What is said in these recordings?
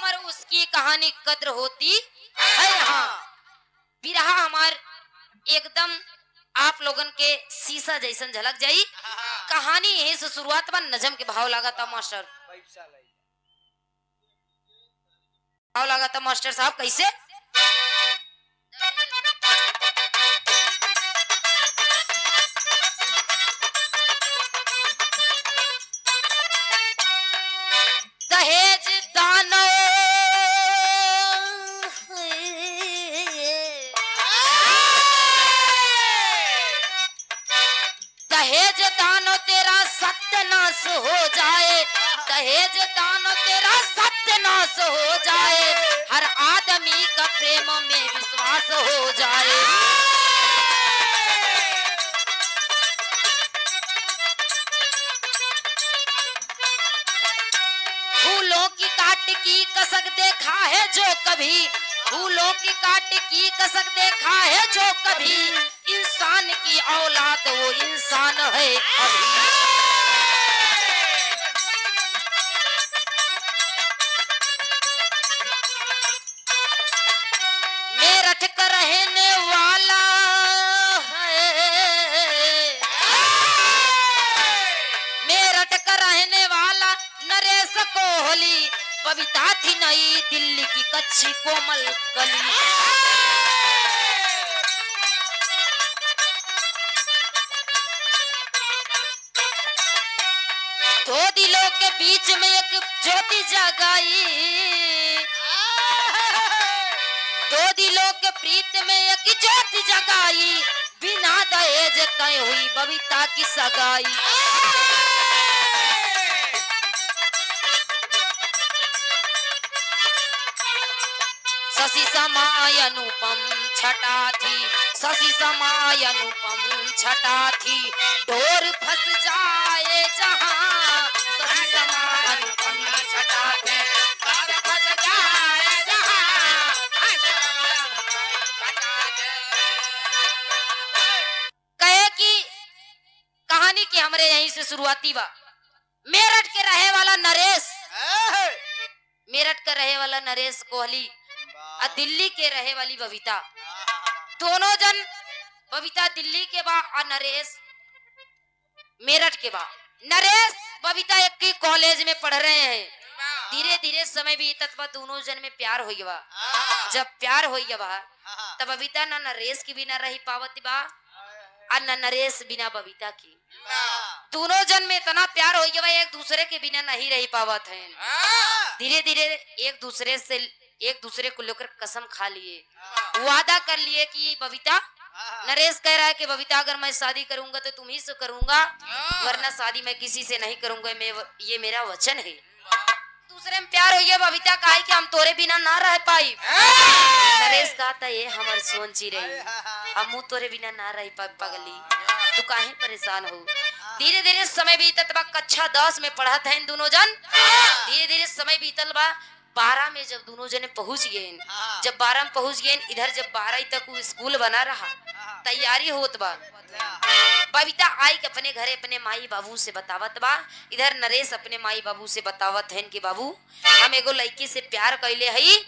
हमर उसकी कहानी कद्र होती है। हाँ बिरहा हमार एकदम आप लोगन के शीशा जैसन झलक जाई। कहानी यही से शुरुआत बा। नजम के भाव लगा था मास्टर, भाव लगा था मास्टर साहब कैसे। दहेज दानो दहेज दानो तेरा सत्यानाश हो जाए, दहेज दानो तेरा सत्यानाश हो जाए, हर आदमी का प्रेम में विश्वास हो जाए। फूलों की काट की कसक देखा है जो कभी, फूलों की काट की कसक देखा है जो कभी, इंसान की औलाद वो इंसान है अभी। मेरठ का रहने वाला है, मेरठ का रहने वाला नरेश कोहली, बबीता थी नई दिल्ली की कच्ची कोमल कली। दो दिलों के बीच में एक ज्योति जगाई, दो दिलों के प्रीत में एक ज्योति जगाई, बिना दहेज तय हुई बबीता की सगाई। शशि समाय अनुपम छटा थी, शशि समाय अनुपम छटा थी, डोर फंस जाए जहां, शशि समाय अनुपम छटा थी, डोर फंस जाए जहां, कहे कि कहानी की हमरे यहीं से शुरुआती बा। मेरठ के रहे वाला नरेश, मेरठ का रहे वाला नरेश कोहली और दिल्ली के रहे वाली बबीता, दोनों जन, बबीता दिल्ली के बा और नरेश मेरठ के बा। नरेश बबीता एक ही कॉलेज में पढ़ रहे हैं। धीरे धीरे समय बीतत बा, दोनों जन में प्यार हो गया। जब प्यार हो गया तब बबीता ना नरेश की बिना रही पावती बा और न नरेश बिना बबीता की। दोनों जन में इतना प्यार हो गया एक दूसरे के बिना नहीं रह पावत है। धीरे धीरे एक दूसरे को लेकर कसम खा लिए, वादा कर लिए कि बबीता, नरेश कह रहा है कि बबीता अगर मैं शादी करूंगा तो तुम ही से करूंगा, वरना शादी मैं किसी से नहीं करूंगा, ये मेरा वचन है। दूसरे में प्यार हो गया। बबीता कहा कि हम तोरे बिना ना रह पाई। नरेश कहा था ये हमार सोची रही, हम तोरे बिना ना रह पाई पगली, तू काहे परेशान हो। धीरे धीरे समय बीतत बा, कक्षा 10 में पढ़त हैं दोनों जन। धीरे धीरे समय बीतल बा, 12 में जब दोनों जने पहुंच गए, जब 12 में पहुंच गए, इधर जब 12 तक वो स्कूल बना रहा, तैयारी होत बा, बबीता आई के अपने घरे अपने माई बाबू से बतावत बा। इधर नरेश अपने माई बाबू से बतावत है कि बाबू हम एगो लड़की से प्यार कैले हई,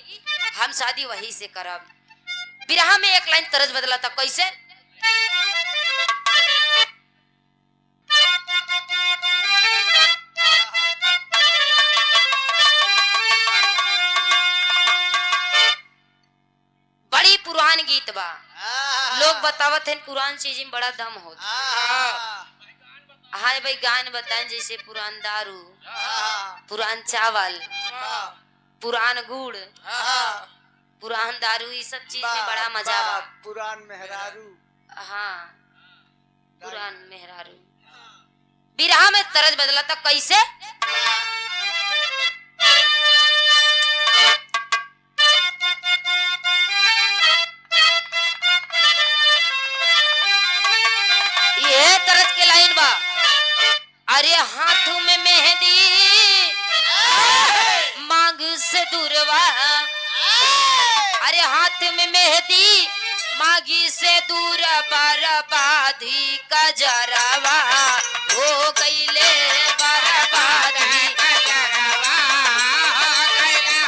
हम शादी वही से करब। बिरहा में एक लाइन तरज बदला था, कैसे। बड़ी पुरान गीत बा, लोग बतावत हैं पुरान चीज में बड़ा दम होता। हाँ भाई गान बताएं, जैसे पुरान दारू, पुरान चावल, पुरान गुड़, पुरान दारू, ये सब चीज में बड़ा मजा बा। पुरान मेहरारू, हाँ पुरान मेहरारू। बिरहा में तरज बदला था, कैसे। ये तरज के लाइन बा, अरे हाथों में मेहंदी मांग से दूरवा, अरे हाथ में मेहंदी मांगी से दूर, बर्बादी का जरावा हो गईले, बर्बादी का जरावा हो गईले,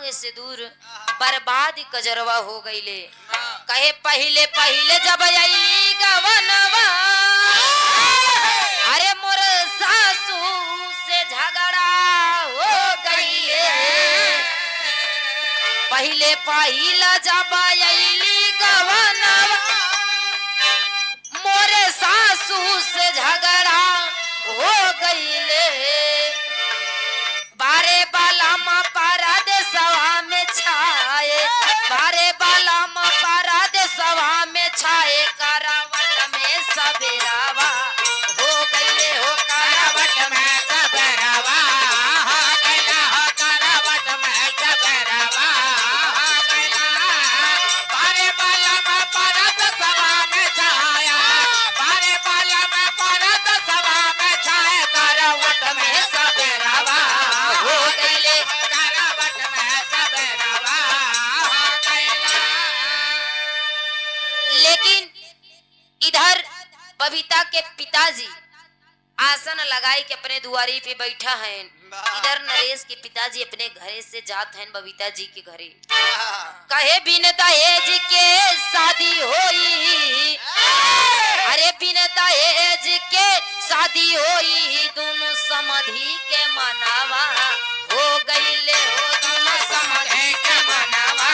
में से दूर बर्बाद कजरवा हो गईले। कहे पहिले पहिले जब अइली गवनवा अरे मोर सासू से झगड़ा हो गईले। पहिले पहिले जब अइली गवनवा मोरे सासू से झगड़ा हो गईले। बारे बाला मा पारा दे सवा में छाए बारे बाला मा पारा दे सवा में छाए करावट में सबेरावा हो गईले हो करावट में सबेरावा हो गईला हो करावट में सबेरावा हो गईला। बारे बाला मा पारा दे सवा में छाया बारे बाला मा पारा दे सवा में छाए करावट में सबेरावा हो गईले करावट में सबेरावा हो गईला। लेकिन इधर बबीता के पिताजी आसन लगाई के अपने दुआरी पे बैठा है। इधर नरेश के पिताजी अपने घरे से जात हैं बबीता जी के घरे। कहे बिन दहेज के शादी होई अरे बिन दहेज के शादी होई दोनों समधी के मनावा हो गईले हो दोनों समधी के मनावा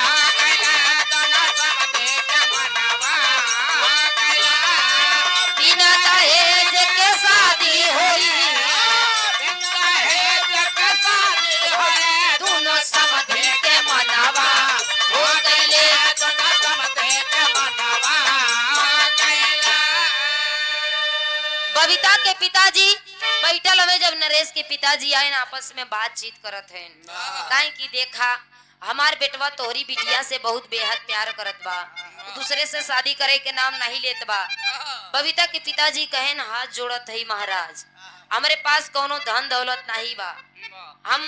हो गईला दोनों समधी के मनावा हो गईला। बिन दहेज के शादी होई बिन दहेज के शादी होई दोनों समधी के मनावा हो गईले दोनों समधी के मनावा हो गईला। बबीता के पिताजी बैठल हमें जब नरेश के पिताजी आए आपस में बातचीत करत हैं काहे कि देखा हमार बेटवा तोहरी बिटिया से बहुत बेहद प्यार करत बा दूसरे से शादी करे के नाम नहीं लेत बा। बबीता के पिताजी कहेन हाथ जोड़त है महाराज हमारे पास कोनो धन दौलत नहीं बा हम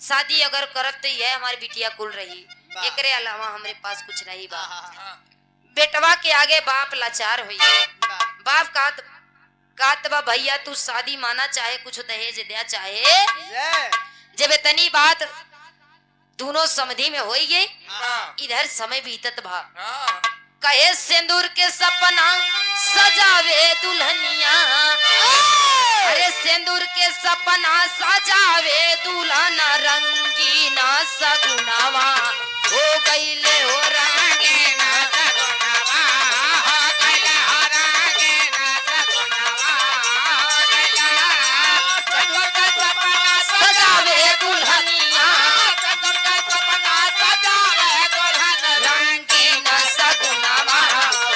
शादी अगर करत तो यह हमारी बिटिया कुल रही एकरे अलावा हमारे पास कुछ नहीं बा। बेटवा के आगे बाप लाचार हुई बाप कहत बा भैया तू शादी माना चाहे कुछ दहेज दिया चाहे जब इतनी बात दोनों समधी में होई गई इधर समय बीतत बा। कहे सिंदूर के सपना सजावे दुल्हनिया अरे सिंदूर के सपना सजावे दुल्हन रंगीना सगुनावा हो गईले हो रंगीना सगुनावा हो गईले हो रंगीना सगुनावा हो गईला। सिंदूर के सपना सजावे दुल्हनिया सिंदूर के सपना सजावे दुल्हन रंगीना सगुनावा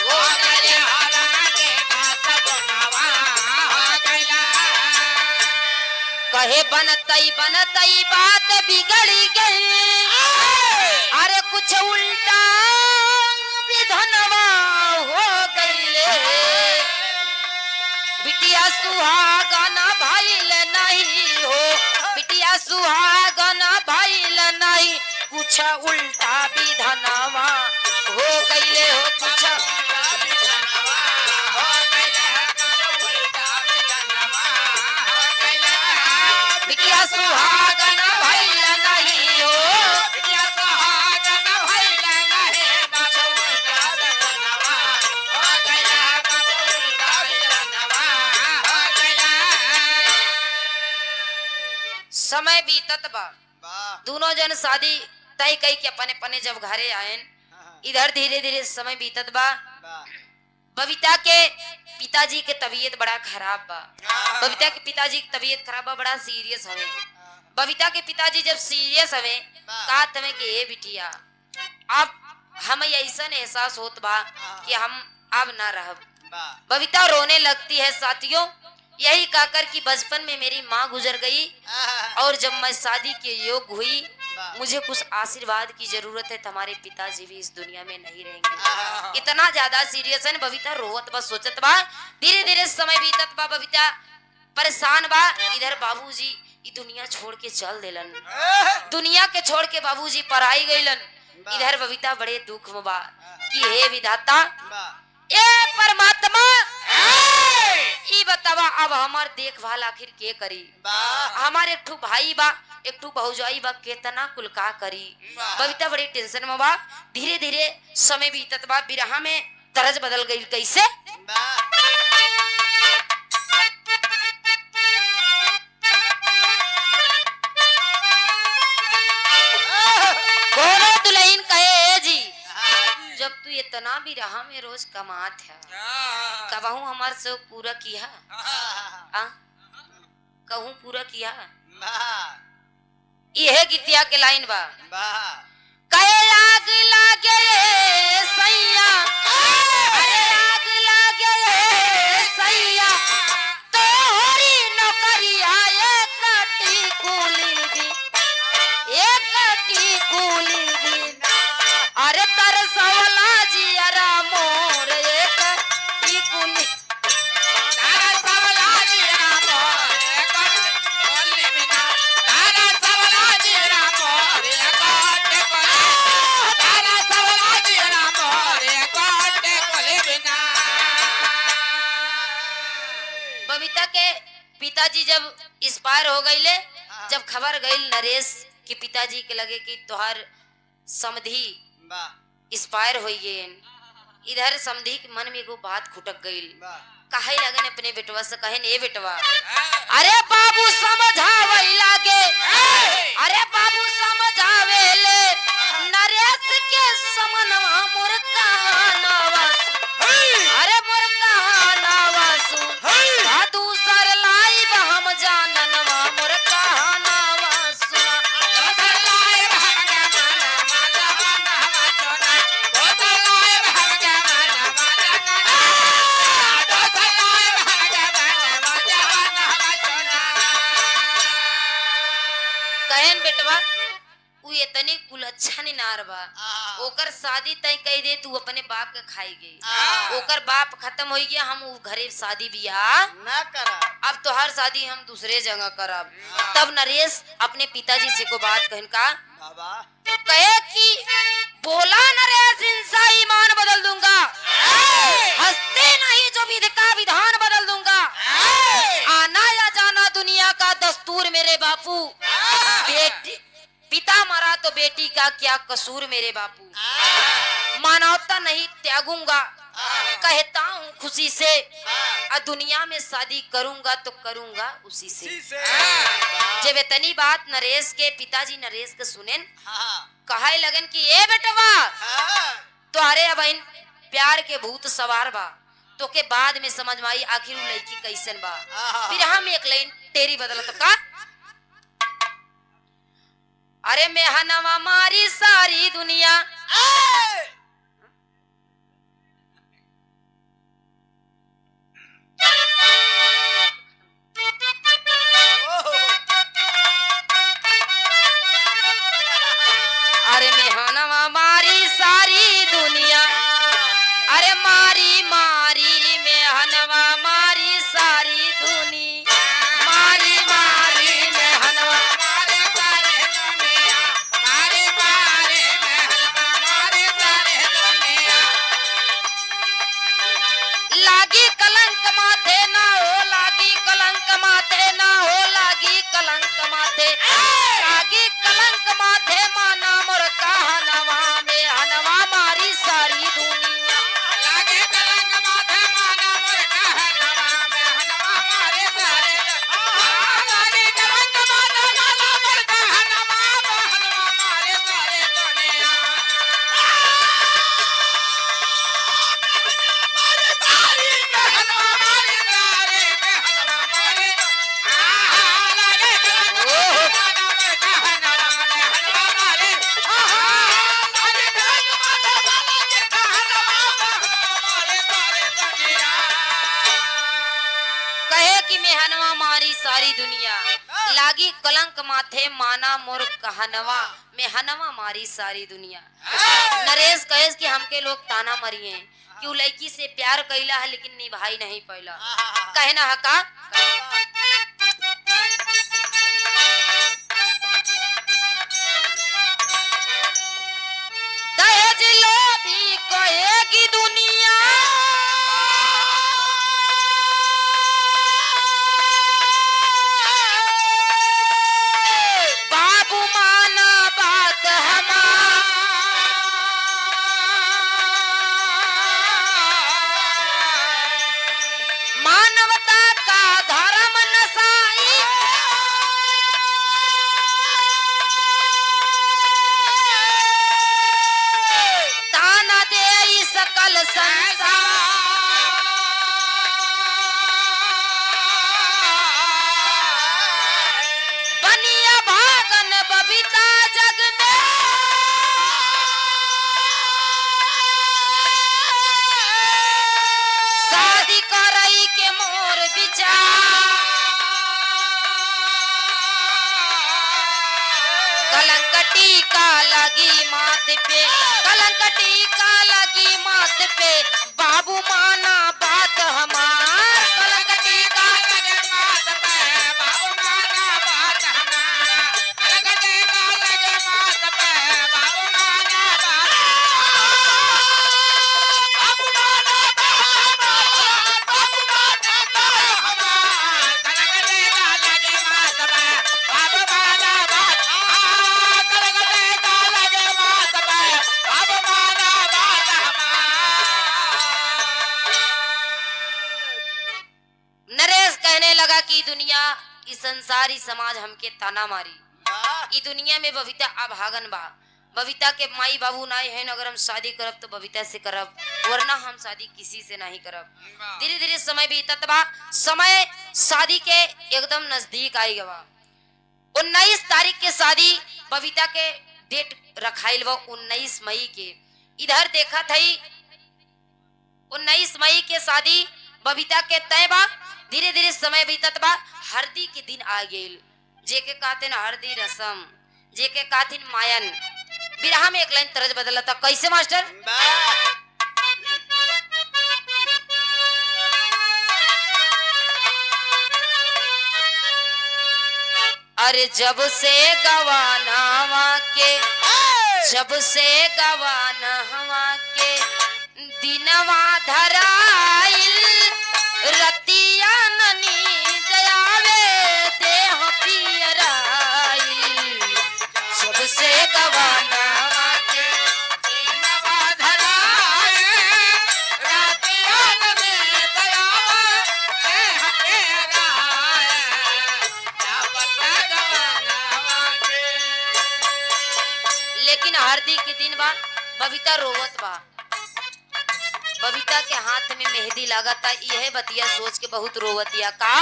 हो गईले हो रंगीना सगुनावा हो गईला। कहे बनतई बनतई बात बिगड़ी गई अरे कुछ उल्टा विधनवा हो गईले। बिटिया सुहागना भइल नहीं हो बिटिया सुहागना भइल नहीं कुछ उल्टा विधनवा हो गईले हो कुछ उल्टा विधनवा हो गईले कुछ उल्टा विधनवा हो गईले। बिटिया सुहागना भइल नहीं हो बिटिया सुहागना भइल नहीं कुछ उल्टा विधनवा हो गईले कुछ उल्टा विधनवा हो गईले। समय बीतत बा दोनों जन शादी तय कई के अपने अपने जब घरे आए इधर धीरे धीरे समय बीतत बा। बबीता के पिताजी के तबीयत बड़ा खराब बा बबीता के पिताजी की तबीयत खराब बा बड़ा सीरियस हवे। बबीता के पिताजी जब सीरियस हवे कहा तमे कि ए बिटिया अब हमें ऐसा एहसास होत बा कि हम अब ना रहब। बबीता रोने लगती है साथियों यही कहकर कि बचपन में मेरी माँ गुजर गई और जब मैं शादी के योग हुई मुझे कुछ आशीर्वाद की जरूरत है तुम्हारे पिताजी भी इस दुनिया में नहीं रहेंगे। इतना ज्यादा सीरियस है बबीता रोवत बा सोचत बा धीरे धीरे समय बीतत बा बबीता परेशान बा। इधर बाबूजी ई दुनिया छोड़ के चल देलन दुनिया के छोड़ के बाबूजी पराई गईलन। इधर बबीता बड़े दुख में बा कि हे विधाता ए परमात्मा ई बतावा अब हमार देखभाल आखिर के करी। हमारे एक ठू भाई बा, एक ठू भौजाई बा, केतना कुल का करी। बबीता बड़ी टेंशन में बा। धीरे धीरे समय बीतत बा, बिरहा में तरज बदल गई। कैसे कोनो दुल्हन कहे जी, जब तू इतना बिरहा में रोज कमात है, कबहू हमार से पूरा किया कहूँ पूरा किया। यह गीतिया के लाइन बा। कहे आग लागे सैया, अरे आग लागे सैया, तोहरी नौकरिया एकटी कुली दी, एकटी कुली दी। अरे तरसवला जियरा मोर एकटी कुली, तरसवला जियरा मोर एकटी कुली बिना, तरसवला जियरा मोर एकटी कुली, तरसवला जियरा मोर एकटी कुली बिना। बबीता के पिताजी जब एक्सपायर हो गईले, जब खबर गई नरेश के पिताजी के लगे कि तोहार समधी एक्सपायर हो गए, इधर समधी के मन में एगो बात खुटक गई। कहे लगन अपने बेटवा से, कहे ए बेटवा, अरे बाबू समझावे लागे, अरे बाबू समझावे ले, नरेश के समनवा मोर कहानवा, अरे मोर कहानवा सुन, दूसर लाइब हम जाननवा मोर कहानवा सुना, दूसर लाइब हम बेटवा उ इतनी कुल अच्छा नहीं नार बा। ओकर शादी तय कह दे, तू अपने बाप के खाई गई। ओकर बाप खत्म हो गया, हम उ घरे शादी बियाह ना करब, अब तो हर शादी हम दूसरे जगह करब। तब नरेश अपने पिताजी से को बात कहन का कहे कि बोला नरेश, इंसा ईमान बदल दूंगा, हंसते नहीं जो विधि का विधान बदल दूंगा, आना या जाना दुनिया का दस्तूर मेरे बापू, बेटी पिता मरा तो बेटी का क्या कसूर मेरे बापू, मानवता नहीं त्यागूंगा, कहता हूँ खुशी से, दुनिया में शादी करूंगा तो करूंगा उसी से। जब इतनी बात नरेश के पिताजी नरेश के सुनेन, कहे लगन कि ए बेटवा, तुम्हारे अब प्यार के भूत सवार बा, तो के बाद में समझ में आई आखिर लड़की कैसन बा। फिर हम एक लाइन तेरी बदलत का, अरे मेहनवा मारी सारी दुनिया, अरे मेहनवा मारी सारी दुनिया, अरे मारी मारी मेहनवा मारी सारी दुनिया, मारी मारी मेहनवा मारी सारी दुनिया, मारी मारी मेहनवा मारी सारी दुनिया। लागी कलंक माथे ना हो, लागी कलंक माथे ना हो, लागी कलंक माथे, लागी कलंक माथे, माना मोर कहनवा में हनवा मारी सारी दुनिया, लागी कलंक माथे, माना मोर कहनवा में हनवा मारी सारी दुनिया, लागी कलंक माथे, माना मोर कहनवा में हनवा मारी सारी दुनिया। मेहनवा मारी सारी दुनिया, लागी कलंक माथे, माना मोर कहनवा मेहनवा मारी सारी दुनिया। नरेश कहे कि हमके लोग ताना मरिए कि उ लड़की से प्यार कैला है लेकिन निभाई नहीं पैला। कहना है का दहेज लो भी कहेगी दुनिया, लगी माथ पे, कलंक टीका लगी माथ पे, बाबू माना बात हमार। कलंक टीका लगे माथ पे, बाबू माना बात हमार। कलंक टीका लगे माथ पे, बाबू माना बात बाबू माना बात, बाबू माना हमार। कलंक टीका लगे माथ पे, बाबू माना बात, कलंक टीका लगे माथ पे, बाबू माना बात हमार। नरेश कहने लगा कि दुनिया की संसारी समाज हमके ताना मारी, ई दुनिया में बबीता अभागन बा, बबीता के माई बाबू नाई है, अगर हम शादी करब तो बबीता से करब, वरना हम शादी किसी से नहीं करब। धीरे धीरे समय बीतत बा, समय शादी के एकदम नजदीक आई गवा। 19 तारीख के शादी बबीता के डेट रखाइल बा 19 मई के। इधर देखा थई 19 मई के शादी बबीता के तय बा। धीरे धीरे समय बीतत बा, हल्दी के दिन आ गेल, जेके कहते हल्दी रसम, जेके कहते मायन। बिरहा में एक लाइन तरज बदलता, कैसे मास्टर? अरे जब से गवाना के, जब से गवाना के दिनवा धराइल, रतिया नींद आवे देह पियराइल। जब से गवाना के दिनवा धराइल, रतिया नींद आवे देह पियराइल। जब से गवाना के। लेकिन हल्दी के दिन बा, बबीता रोवत बा, बबीता के हाथ में मेहंदी लागता, यह बतिया सोच के बहुत रोवतिया। का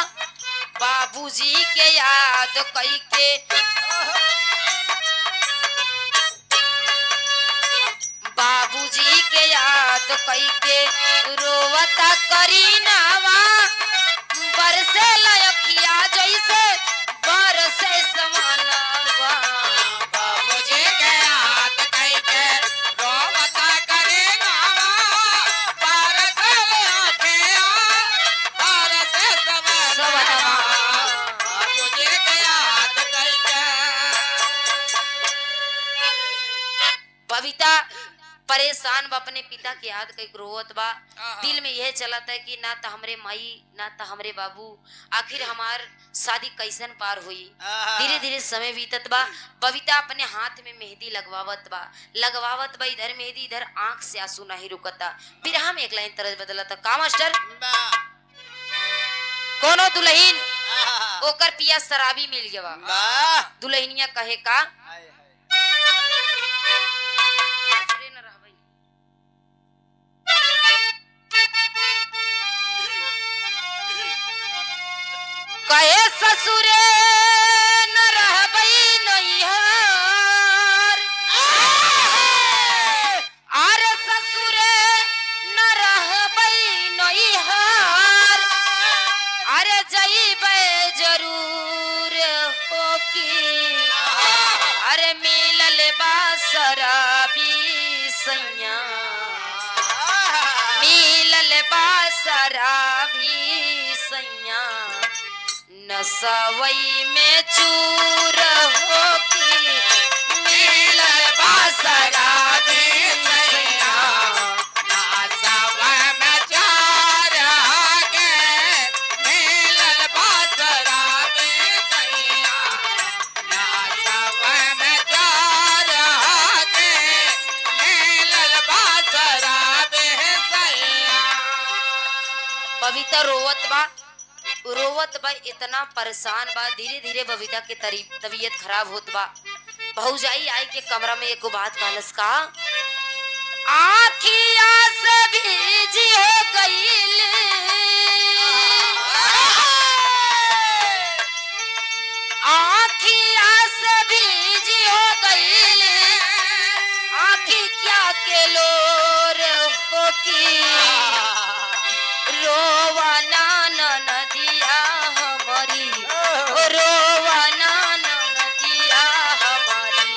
बाबूजी के याद कई के, बाबूजी के याद कई के रोवता करीनावा, बरसे लयखिया जैसे बरसे समानावा। बाबूजी के याद कई के रोवता करीनावा, बरसे लयखिया बरसे समानावा। बाबूजी के याद कई के। बबीता परेशान बा, अपने पिता की याद कई रोवत बा। दिल में यह चलता है कि ना तो हमरे माई ना तो हमरे बाबू, आखिर हमार शादी कैसन पार हुई। धीरे धीरे समय बीतत बा, बबीता अपने हाथ में मेहंदी लगवावत बा, इधर मेहंदी इधर आंख से आंसू नहीं रुकता। बिरहा में एक लाइन तरज बदलता, का मास्टर? कोनो दुल्हन ओकर पिया शराबी मिल गवा, दुल्हनिया कहे का कहे ससुरे न रहबई नैहर, अरे ससुरे न रहबई नैहर, अरे जइबे जरूर हो की, अरे मिलल बा शराबी सैया, मिलल बा शराबी सैया, नसवई में चूर हो की, मिलल बा शराबी सैया, नसवई में चार के, मिलल बा शराबी सैया, नसवई में चार के, मिलल बा शराबी सैया। बबीता रोवत बा, इतना परेशान बा। धीरे धीरे बबीता के तबीयत खराब होत बा। भौजाई आई के कमरा में एको बात कहलस, का आखिया से भीजी हो गईल, आखिया से भीजी हो गईल, आखी क्या के लोर हो की, रोवाना नदिया हमारी, रोवाना नदिया हमारी,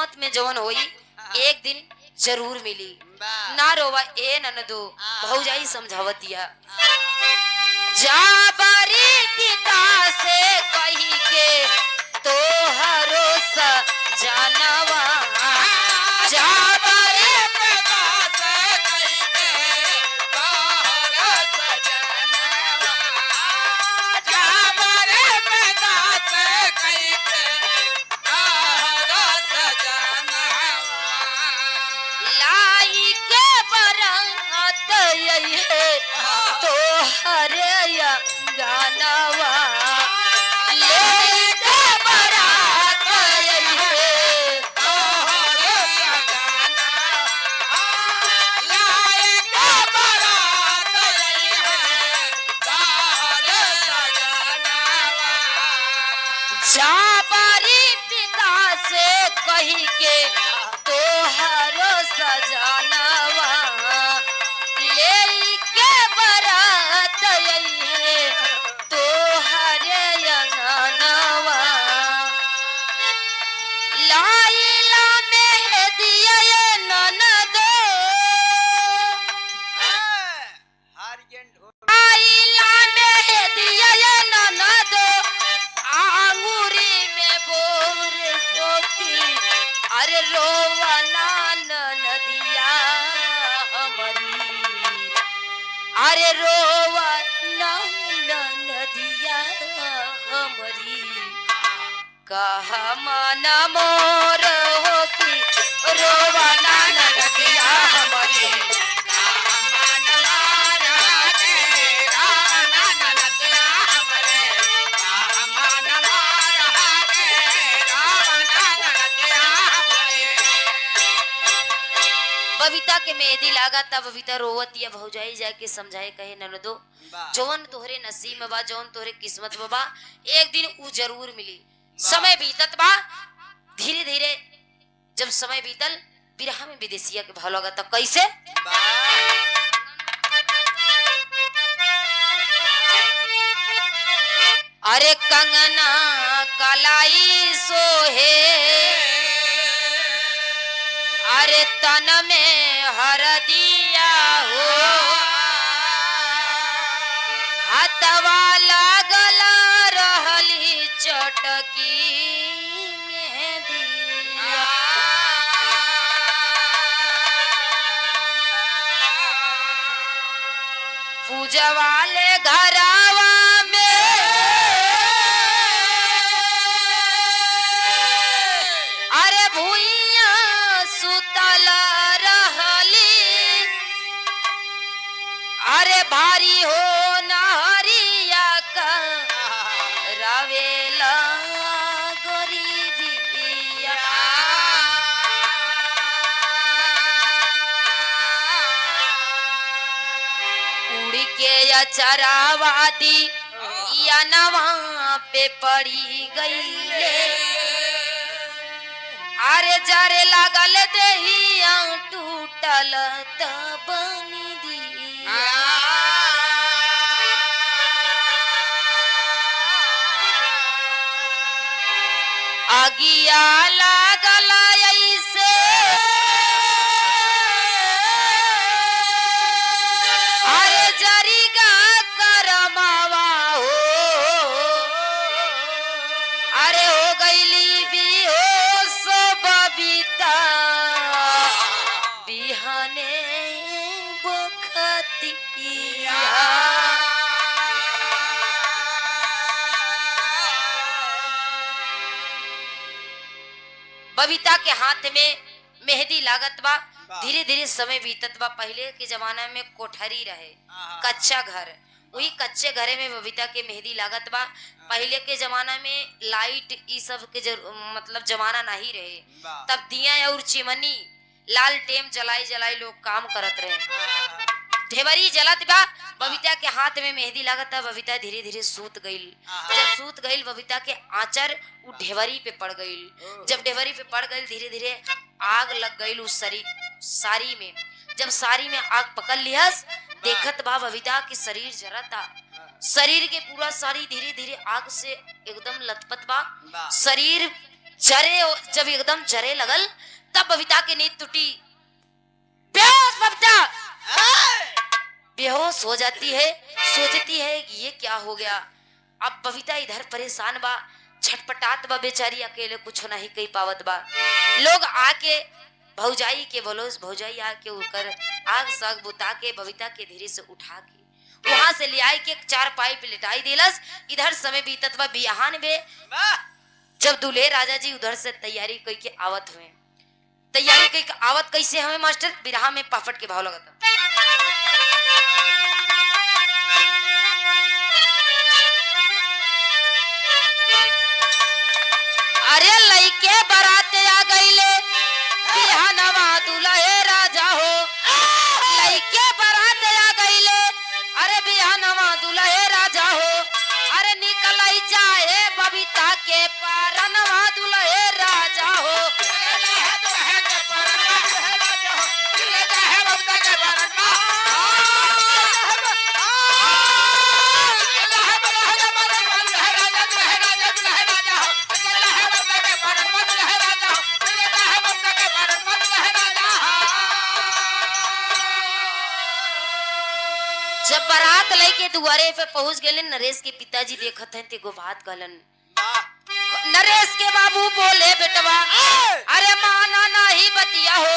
किस्मत में जवन होई एक दिन जरूर मिली। ना रोवा ए ननदो, भौजाई समझावतिया। जाबरी पिता से कही के तो हरो सजनवा, जाबरी पिता से कही के तो हरो सजनवा, जाबरी पिता से कही के तो हरो सजनवा, लाई के बरात यही है तो हरे गानवा, ले के बरात यही है तो हरे गानवा, लाई के बरात यही है तो हरे गानवा, जाबरी पिता से कही के तो हरो सजनवा, ले के बरात यही है तो हरे अंगनवा, लाइला मेहदिया ये ननदो, लाइला मेहदिया ये ननदो, आंगूरी में बोर पोखी, अरे रोवना नदिया हमारी, अरे रोवना नदिया हमारी, कहा माना मोर हो कि रोवना नदिया हमारी, कहा माना मारा तेरा नदिया हमारे, कहा माना मारा तेरा नदिया हमारे। बबीता के मेहंदी लागा तब बबीता रोवतिया। भौजाई जाके समझाए कहे ननदो, जौन तोहरे नसीब में बा, जौन तोहरे किस्मत में बा, एक दिन उ जरूर मिली। समय बीतत बा, धीरे धीरे जब समय बीतल, बिरहा में विदेशिया के भाव लगा तब कैसे अरे कंगना कलाई सोहे, अरे तन में हरदिया हो, हथवा लागल रहली चटकी मेहंदिया, पूजा वाले घरवा में अरे भुइया सुतल रहली, अरे भारी हो नहरिया का रावेला गरीबिया, उड़ के अचरावादी या नवा पे पड़ी गई, अरे जरे लागल देहिया टूटल तब निदिया, आगिया लागल ऐसे अरे जरिगा करमावा हो, अरे हो गईली बेहोश बबीता बिहाने बखतिया, बबीता के हाथ में मेहंदी लागत बा। धीरे धीरे समय बीतत बा। पहले के जमाना में कोठरी रहे, कच्चा घर, वही कच्चे घरे में बबीता के मेहंदी लागत बा। पहले के जमाना में लाइट ई सब के मतलब जमाना नहीं रहे, तब दिया और चिमनी लाल टेम जलाई जलाई लोग काम करत रहे। ढेबरी जलत बा, बबीता के हाथ में मेहंदी लागत है। बबीता धीरे धीरे सूत गईल। जब सूत गईल बबीता के आंचर उ ढेबरी पे पड़ गईल। जब ढेबरी पे पड़ गईल धीरे धीरे आग लग गईल उस साड़ी में। जब साड़ी में आग पकड़ लिहस, देखत बा बबीता के शरीर जरता, शरीर के पूरा साड़ी धीरे धीरे आग से एकदम लथपथ बा। शरीर जब एकदम जरे लगल तब बबीता की नींद टूटी। बेहोश बबीता बेहोश हो जाती है, सोचती है कि ये क्या हो गया। अब बबीता इधर परेशान बा, छटपटात बा, बेचारी अकेले कुछ नहीं कही पावत बा। लोग आके भौजाई के बोलोस, भौजाई आके उकर आग साग बुता के बबीता के धीरे से उठा के वहां से ले आई के चार पाई पे लिटाई दिलस। इधर समय बीतत बा बियाहान में। जब दूल्हे राजा जी उधर से तैयारी कई के आवत हुए, तैयारी कई के आवत कैसे हमें मास्टर बिरहा में पाफट के भाव लगता। अरे लइके बराते आ गईले बिहानवा दुल्हे राजा हो, लइके बराते आ गईले अरे बिहानवा दुल्हे राजा हो। अरे निकलई चाहे बबीता के पारनवा दुल्हे राजा हो। जब बारात लेके दुआरे पे पहुंच गए, नरेश के पिताजी देखत हैं तेगो बात कहलन। नरेश के बाबू बोले बेटवा अरे माना नहीं बतिया हो,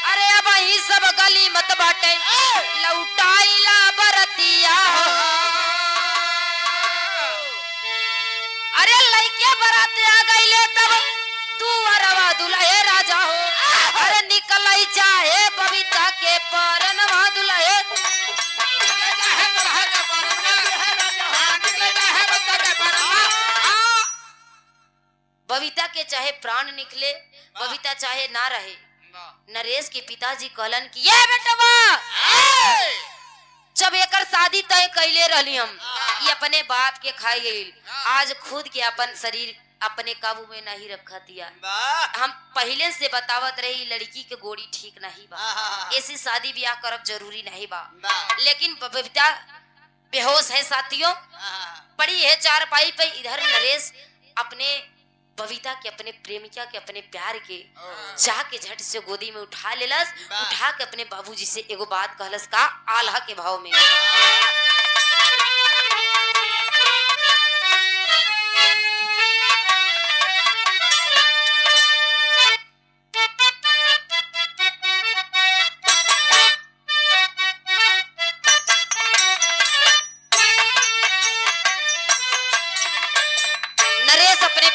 अरे अब ही सब गली मत बाटे लौटाइला बरतिया हो। अरे लइके बराते आ गईले तब दुआरवा दुल्हे राजा हो। अरे निकलई चाहे बबीता के परनवा दुल्हे। बबीता के चाहे प्राण निकले, बबीता चाहे ना रहे। नरेश के पिताजी कहलन कि ये बेटवा जब एकर शादी तय कैले रहली हम, ये अपने बाप के खाई गई, आज खुद के अपन शरीर अपने काबू में नहीं रखा दिया। हम पहले से बतावत रही लड़की के गोड़ी ठीक नहीं बा, ऐसी शादी ब्याह करब जरूरी नहीं बा। लेकिन बबीता बेहोश है साथियों, पड़ी है चार पाई पे। इधर नरेश अपने बबीता के अपने प्रेमिका के अपने प्यार के जाके झट से गोदी में उठा लेलस, उठा के अपने बाबूजी से एगो बात कहलस का आल्हा के भाव में।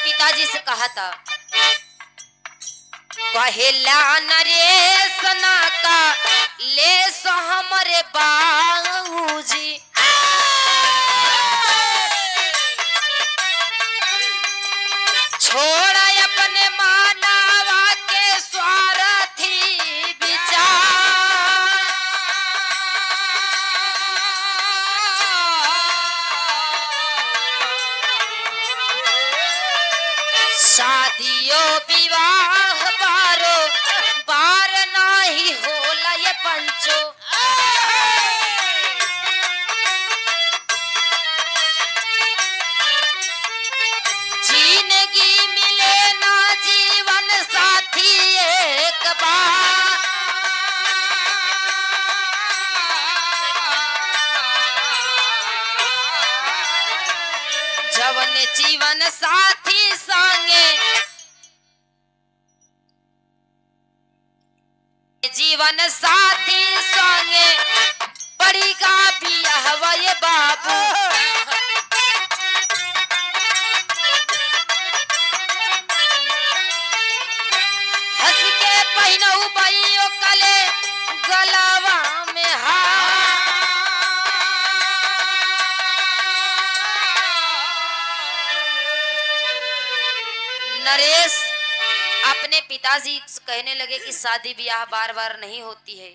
पिताजी से कहा था कहेला नरेश ना का ले सो हमरे बाबूजी। छोड़ अपने मानवा के स्वार्थी विचार, शादियों विवाह बारो बार नहीं होला ये पंचो। जिंदगी मिले ना जीवन साथी एक बार, जवन जीवन साथी संगे जीवन साथी संगे पड़ीगा बियाहवा ये बाबू। हंस के पहिनऊ बइयो कले गलवा में हार। नरेश अपने पिताजी कहने लगे कि शादी ब्याह बार बार नहीं होती है,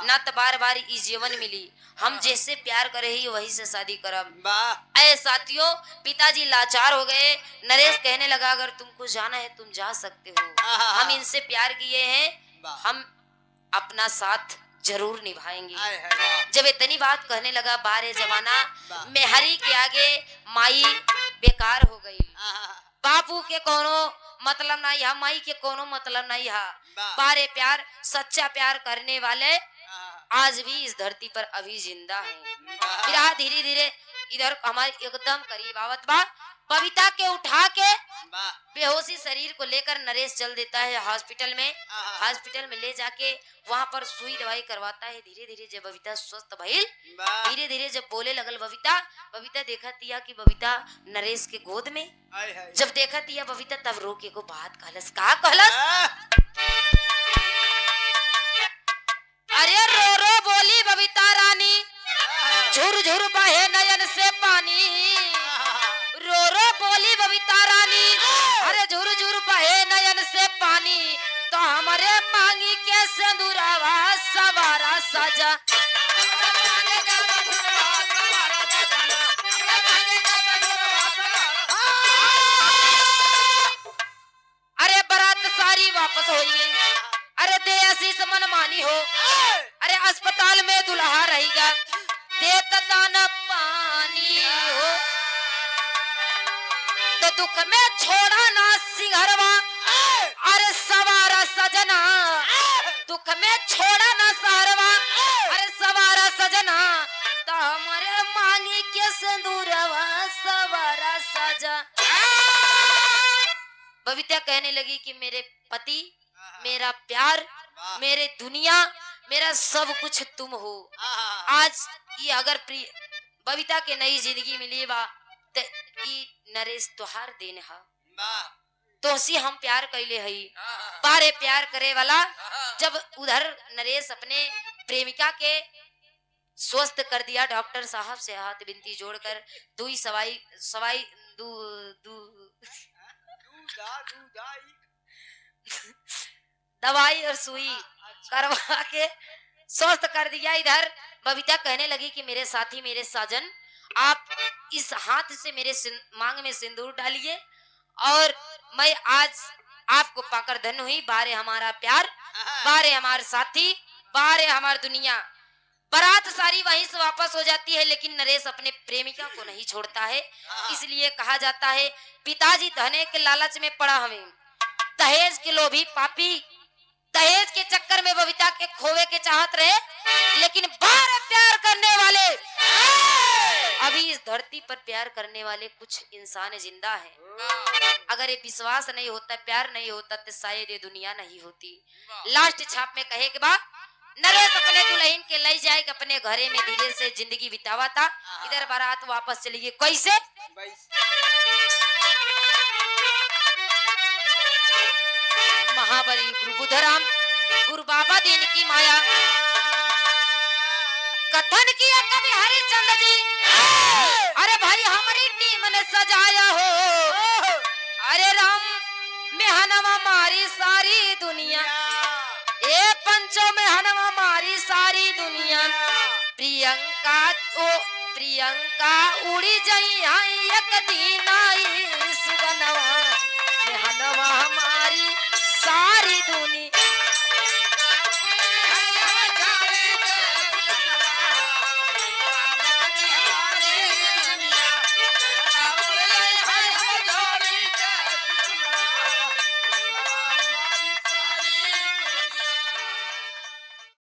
ना तो बार बार इस जीवन मिली, हम जैसे प्यार करे ही वही से शादी करब। ऐ साथियों पिताजी लाचार हो गए। नरेश कहने लगा अगर तुमको जाना है तुम जा सकते हो, हम इनसे प्यार किए हैं, हम अपना साथ जरूर निभाएंगे। जब इतनी बात कहने लगा बारे जमाना मेहरी के आगे माई बेकार हो गई। बापू के कोनो मतलब नहीं है, माई के कोनो मतलब नहीं है। बारे प्यार, सच्चा प्यार करने वाले आज भी इस धरती पर अभी जिंदा है। फिर धीरे धीरे इधर हमारे एकदम करीब आवत बा। बबीता के उठा के बेहोशी शरीर को लेकर नरेश चल देता है हॉस्पिटल में। हॉस्पिटल में ले जाके वहां पर सुई दवाई करवाता है। धीरे धीरे जब बबीता स्वस्थ भइल, धीरे धीरे जब बोले लगल बबीता, बबीता देखा तिया कि बबीता नरेश के गोद में। जब देखा तिया बबीता तब रो के को बात कहलस। का कहलस? अरे रो रो बोली बबीता रानी, झुर झुर बहे नयन से पानी। रो रो बोली बबीता रानी, अरे झुर झुर बहे नयन से पानी। तो हमारे मांगी के सिंदूरवा सवारा सजा। अरे बारात सारी वापस हो गई। अरे दे आशीष मनमानी हो। अरे अस्पताल में दुल्हा रहेगा, देता दाना पानी हो। तो दुख में छोड़ा ना सिंहरवा, अरे सवारा सजना। दुख में छोड़ा ना सहरवा, अरे सवारा सजना। तो हमारे मांगी के सिंदूरवा सवारा सजा। बबीता कहने लगी कि मेरे पति, मेरा प्यार, मेरे दुनिया, मेरा सब कुछ तुम हो। आज ये अगर बबीता के नई जिंदगी मिली बा तो ई नरेश तुहार देन हा। तोसी हम प्यार कैले हई। बारे प्यार करे वाला जब उधर नरेश अपने प्रेमिका के स्वस्थ कर दिया, डॉक्टर साहब से हाथ बिनती जोड़कर दुई सवाई सवाई दू दू दवाई और सुई करवा के स्वस्थ कर दिया। इधर बबीता कहने लगी कि मेरे साथी, मेरे साजन, आप इस हाथ से मेरे मांग में सिंदूर डालिए और मैं आज आपको पाकर धन्य हुई। बारे हमारा प्यार, बारे हमारे साथी, बारे हमारी दुनिया। बारात सारी वहीं से वापस हो जाती है, लेकिन नरेश अपने प्रेमिका को नहीं छोड़ता है। इसलिए कहा जाता है पिताजी धने के लालच में पड़ा हमें, दहेज के लोभी पापी। दहेज के चक्कर में बबीता के खोवे के चाहत रहे, लेकिन बार प्यार करने वाले, अभी इस धरती पर प्यार करने वाले कुछ इंसान जिंदा हैं। अगर ये विश्वास नहीं होता, प्यार नहीं होता, तो शायद ये दुनिया नहीं होती। लास्ट छाप में कहे के बाद नरेश अपने दुल्हन के ले जाए अपने घरे में धीरे से जिंदगी बितावा था। इधर बारात वापस चली गई। कैसे? महाबली गुरु बुधराम, गुरु बाबा दीन की माया, कथन किया कवि हरिचंद्र जी। अरे भाई हमारी टीम ने सजाया हो, अरे राम में हनवा मारी सारी दुनिया, ए पंचों में हनवा मारी सारी दुनिया। प्रियंका ओ प्रियंका उड़ी जाई एक दिन आई सुगनवा में हनवा हमारी सारी दुनिया।